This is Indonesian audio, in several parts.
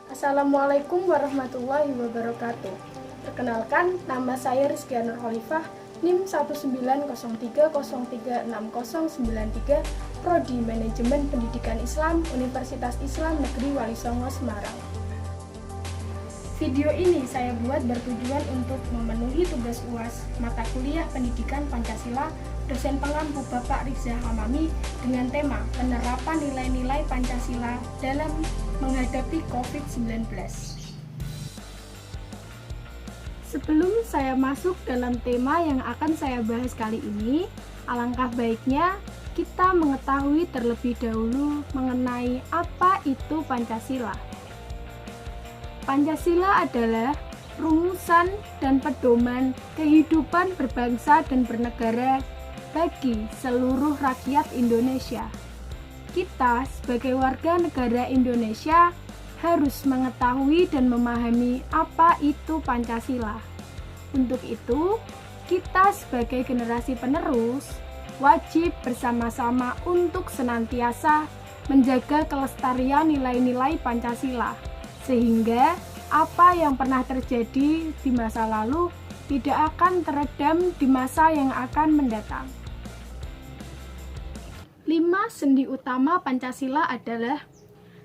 Assalamualaikum warahmatullahi wabarakatuh. Perkenalkan, nama saya Rizkia Nurholifah, NIM 19030369093, Prodi Manajemen Pendidikan Islam, Universitas Islam Negeri Wali Songo, Semarang. Video ini saya buat bertujuan untuk memenuhi tugas UAS mata kuliah Pendidikan Pancasila dosen pengampu Bapak Riza Hamami dengan tema penerapan nilai-nilai Pancasila dalam menghadapi COVID-19. Sebelum saya masuk dalam tema yang akan saya bahas kali ini, alangkah baiknya kita mengetahui terlebih dahulu mengenai apa itu Pancasila. Pancasila adalah rumusan dan pedoman kehidupan berbangsa dan bernegara bagi seluruh rakyat Indonesia. Kita sebagai warga negara Indonesia harus mengetahui dan memahami apa itu Pancasila. Untuk itu, kita sebagai generasi penerus wajib bersama-sama untuk senantiasa menjaga kelestarian nilai-nilai Pancasila, sehingga apa yang pernah terjadi di masa lalu tidak akan teredam di masa yang akan mendatang. 5 sendi utama Pancasila adalah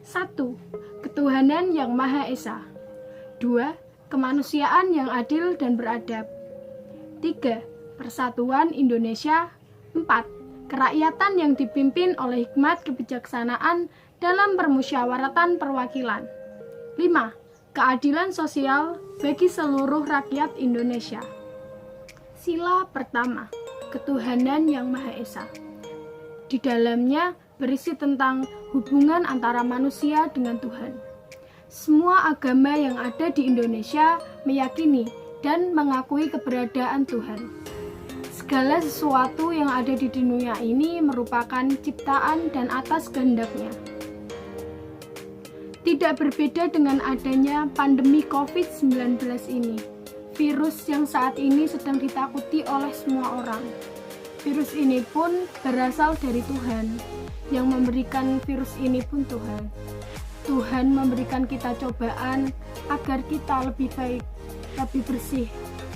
1. Ketuhanan yang Maha Esa. 2. Kemanusiaan yang adil dan beradab. 3. Persatuan Indonesia. 4. Kerakyatan yang dipimpin oleh hikmat kebijaksanaan dalam permusyawaratan perwakilan. 5. Keadilan sosial bagi seluruh rakyat Indonesia. Sila pertama, ketuhanan yang Maha Esa. Di dalamnya berisi tentang hubungan antara manusia dengan Tuhan. Semua agama yang ada di Indonesia meyakini dan mengakui keberadaan Tuhan. Segala sesuatu yang ada di dunia ini merupakan ciptaan dan atas kehendaknya. Tidak berbeda dengan adanya pandemi COVID-19 ini, virus yang saat ini sedang ditakuti oleh semua orang. Virus ini pun berasal dari Tuhan, yang memberikan virus ini pun Tuhan. Tuhan memberikan kita cobaan agar kita lebih baik, lebih bersih,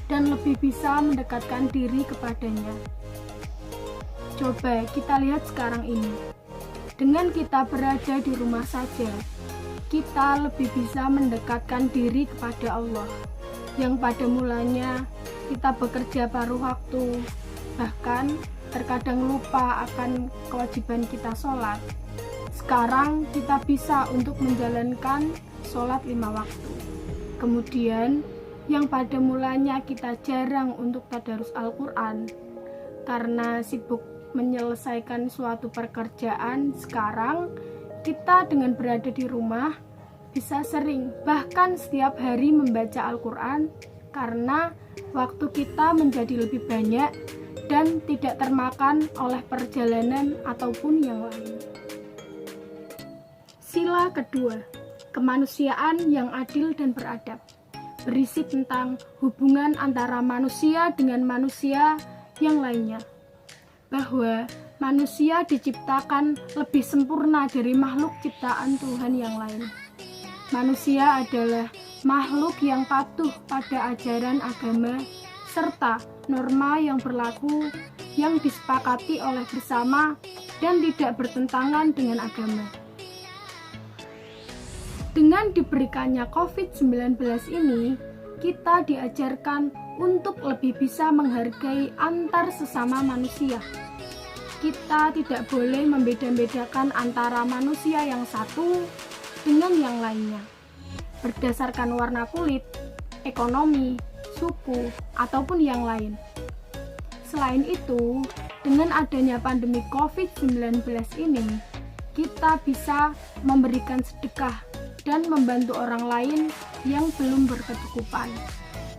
dan lebih bisa mendekatkan diri kepadanya. Coba kita lihat sekarang ini, dengan kita berada di rumah saja, kita lebih bisa mendekatkan diri kepada Allah, yang pada mulanya kita bekerja paruh waktu, bahkan terkadang lupa akan kewajiban kita sholat. Sekarang kita bisa untuk menjalankan sholat 5 waktu. Kemudian yang pada mulanya kita jarang untuk tadarus Al-Quran karena sibuk menyelesaikan suatu pekerjaan, sekarang kita dengan berada di rumah bisa sering, bahkan setiap hari membaca Al-Quran karena waktu kita menjadi lebih banyak dan tidak termakan oleh perjalanan ataupun yang lain. Sila kedua, kemanusiaan yang adil dan beradab, berisi tentang hubungan antara manusia dengan manusia yang lainnya, bahwa manusia diciptakan lebih sempurna dari makhluk ciptaan Tuhan yang lain. Manusia adalah makhluk yang patuh pada ajaran agama serta norma yang berlaku yang disepakati oleh bersama dan tidak bertentangan dengan agama. Dengan diberikannya COVID-19 ini, kita diajarkan untuk lebih bisa menghargai antar sesama manusia. Kita tidak boleh membeda-bedakan antara manusia yang satu dengan yang lainnya, berdasarkan warna kulit, ekonomi, suku, ataupun yang lain. Selain itu, dengan adanya pandemi COVID-19 ini, kita bisa memberikan sedekah dan membantu orang lain yang belum berkecukupan.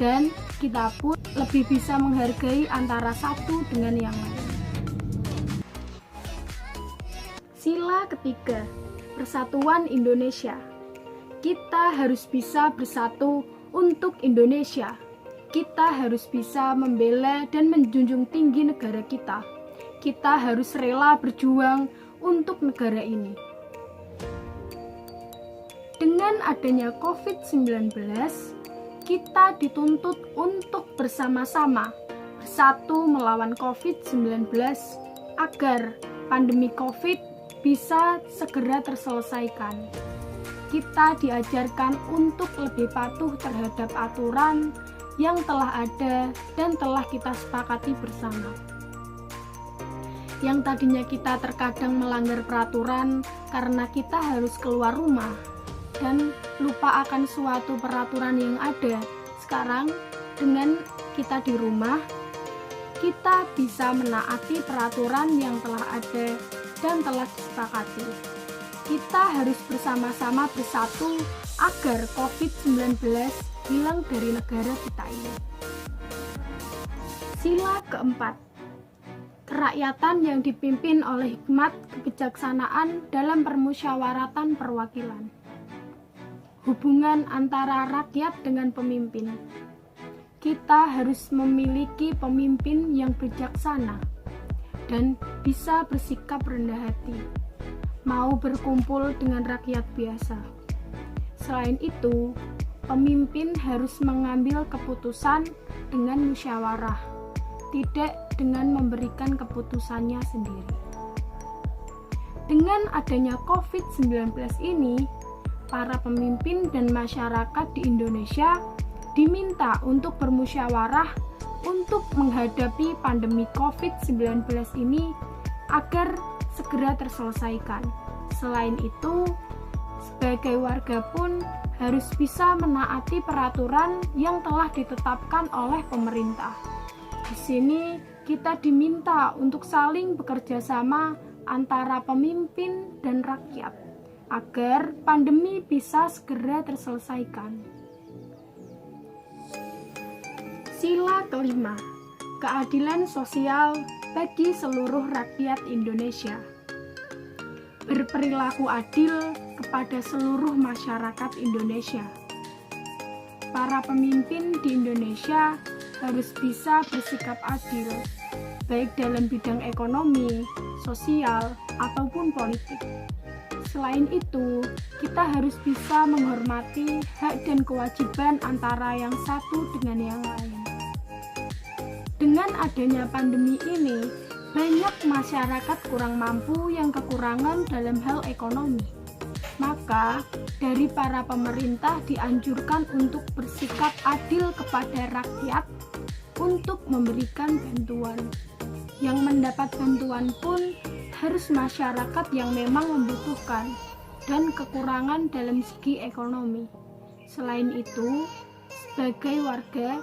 Dan kita pun lebih bisa menghargai antara satu dengan yang lain. Sila ketiga, Persatuan Indonesia. Kita harus bisa bersatu untuk Indonesia. Kita harus bisa membela dan menjunjung tinggi negara kita. Kita harus rela berjuang untuk negara ini. Dengan Dengan adanya COVID-19, kita dituntut untuk bersama-sama bersatu melawan COVID-19 agar pandemi COVID bisa segera terselesaikan. Kita diajarkan untuk lebih patuh terhadap aturan yang telah ada dan telah kita sepakati bersama. Yang tadinya kita terkadang melanggar peraturan karena kita harus keluar rumah dan lupa akan suatu peraturan yang ada. Sekarang dengan kita di rumah, kita bisa menaati peraturan yang telah ada dan telah disepakati. Kita harus bersama-sama bersatu agar COVID-19 hilang dari negara kita ini. Sila keempat, kerakyatan yang dipimpin oleh hikmat kebijaksanaan dalam permusyawaratan perwakilan. Hubungan antara rakyat dengan pemimpin. Kita harus memiliki pemimpin yang bijaksana dan bisa bersikap rendah hati, mau berkumpul dengan rakyat biasa. Selain itu, pemimpin harus mengambil keputusan dengan musyawarah, tidak dengan memberikan keputusannya sendiri. Dengan adanya COVID-19 ini, para pemimpin dan masyarakat di Indonesia diminta untuk bermusyawarah untuk menghadapi pandemi COVID-19 ini agar segera terselesaikan. Selain itu, sebagai warga pun harus bisa menaati peraturan yang telah ditetapkan oleh pemerintah. Di sini kita diminta untuk saling bekerja sama antara pemimpin dan rakyat agar pandemi bisa segera terselesaikan. Sila kelima, keadilan sosial bagi seluruh rakyat Indonesia. Berperilaku adil kepada seluruh masyarakat Indonesia. Para pemimpin di Indonesia harus bisa bersikap adil, baik dalam bidang ekonomi, sosial, ataupun politik. Selain itu, kita harus bisa menghormati hak dan kewajiban antara yang satu dengan yang lain. Dengan adanya pandemi ini, banyak masyarakat kurang mampu yang kekurangan dalam hal ekonomi. Maka, dari para pemerintah dianjurkan untuk bersikap adil kepada rakyat untuk memberikan bantuan. Yang mendapat bantuan pun harus masyarakat yang memang membutuhkan dan kekurangan dalam segi ekonomi. Selain itu, sebagai warga,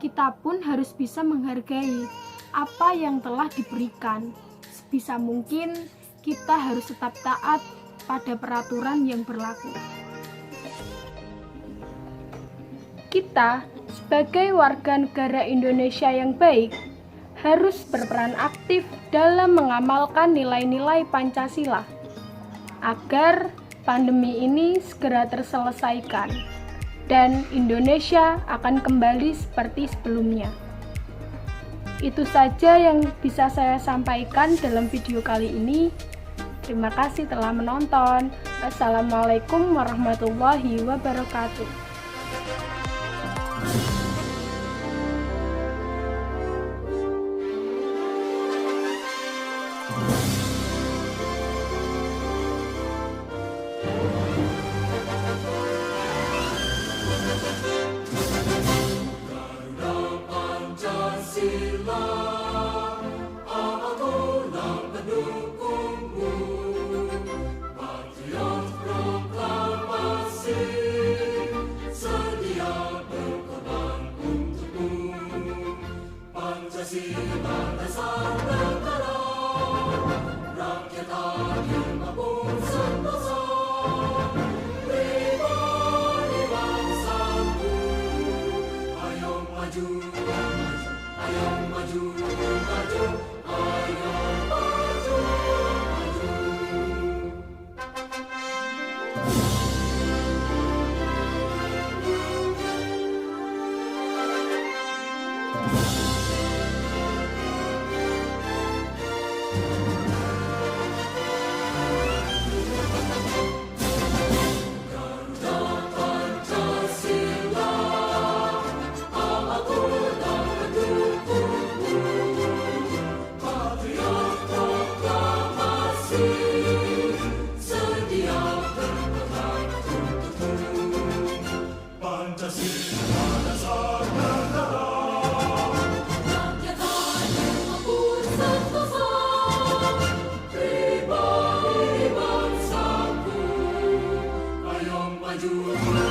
kita pun harus bisa menghargai apa yang telah diberikan. Sebisa mungkin, kita harus tetap taat pada peraturan yang berlaku. Kita, sebagai warga negara Indonesia yang baik, harus berperan aktif dalam mengamalkan nilai-nilai Pancasila agar pandemi ini segera terselesaikan dan Indonesia akan kembali seperti sebelumnya. Itu saja yang bisa saya sampaikan dalam video kali ini. Terima kasih telah menonton. Wassalamualaikum warahmatullahi wabarakatuh. Maju, maju.